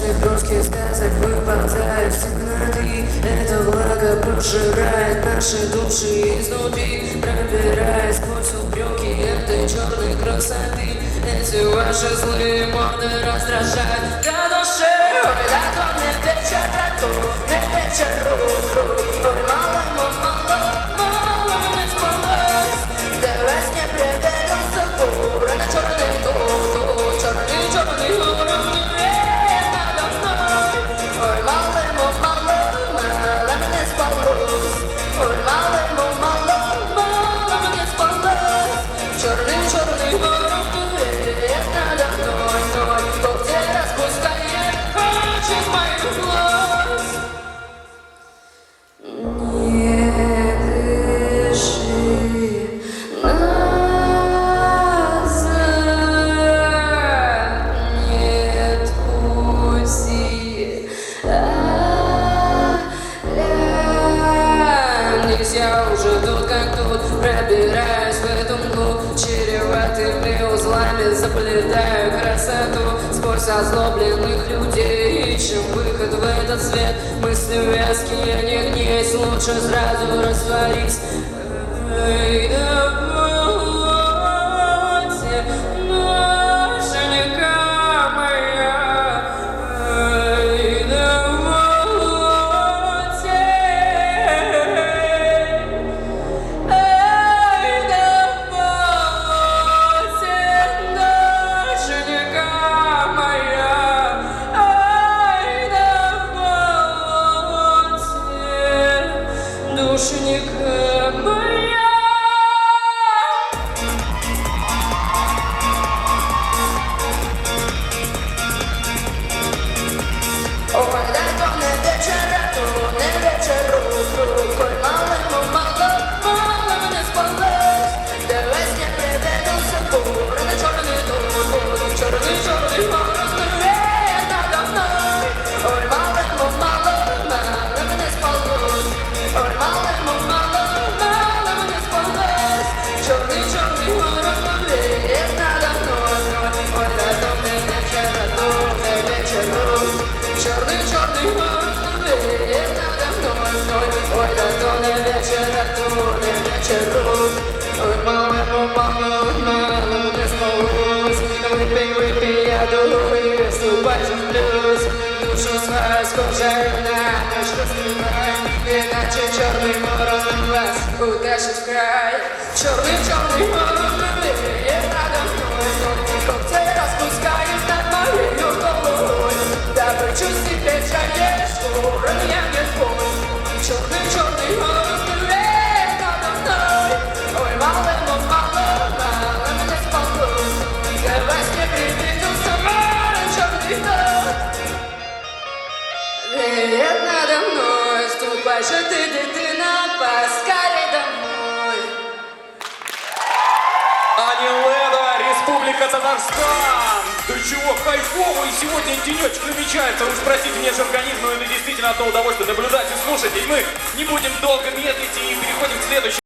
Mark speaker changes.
Speaker 1: сказочных русских сказок выползают сигналы. Это благо пожирает наши души изнутри, пробираясь сквозь упреки этой черной красоты. Эти ваши злые морды раздражают до души. Ой, да то не вечер, а то не вечер. Ой, мало, мало не спалось. Давай с ней приберемся в буры на черный дух. Черный город надо мной. Ой, мало мне спалось. Ой, мало мне спалось. Черный город надо мной. Кто где распускает очень моих глаз. Не дыши назад, нет пути. Я уже тут как тут, пробираюсь в эту мглу, чреватыми узлами заплетаю красоту. Сквозь озлобленных людей ищем выход в этот свет. Мысли вязкие, не гнись, лучше сразу растворись. Эй, давайте, ноженька моя. Эй, давайте, ноженька моя. Эй, давайте, душенька моя. Ой, да то не вечер, ой, мало мне спалось. Давай с ней приберемся в буры на черный дух. Черный город надо мной. Ой, мало мне спалось. Ой, мало мне спалось. Черный город надо мной. Ой, да то не вечер, черный город надо мной. Ой, да то не вечер, ой, мало мне спалось. Выпей, я думаю, вступаешь в плюс. Душу свою скучаю на ночь раскрывай, иначе черный город вас утащит в край. Черный город надо мной. Когти распускает над моей головой. Добычу себе чаешь, уровня нет бой. Черный город надо мной. Ой, мало мне спалось. Давай с ней приблизился мой черный город. Привет надо мной. Ступай же ты, дитина, поскорей домой.
Speaker 2: Ани Леда, Республика Татарстан! Да чего, кайфовый сегодня денечек намечается. Уж простите, мне же организм, но это действительно одно удовольствие наблюдать и слушать. И мы не будем долго медлить и переходим к следующему.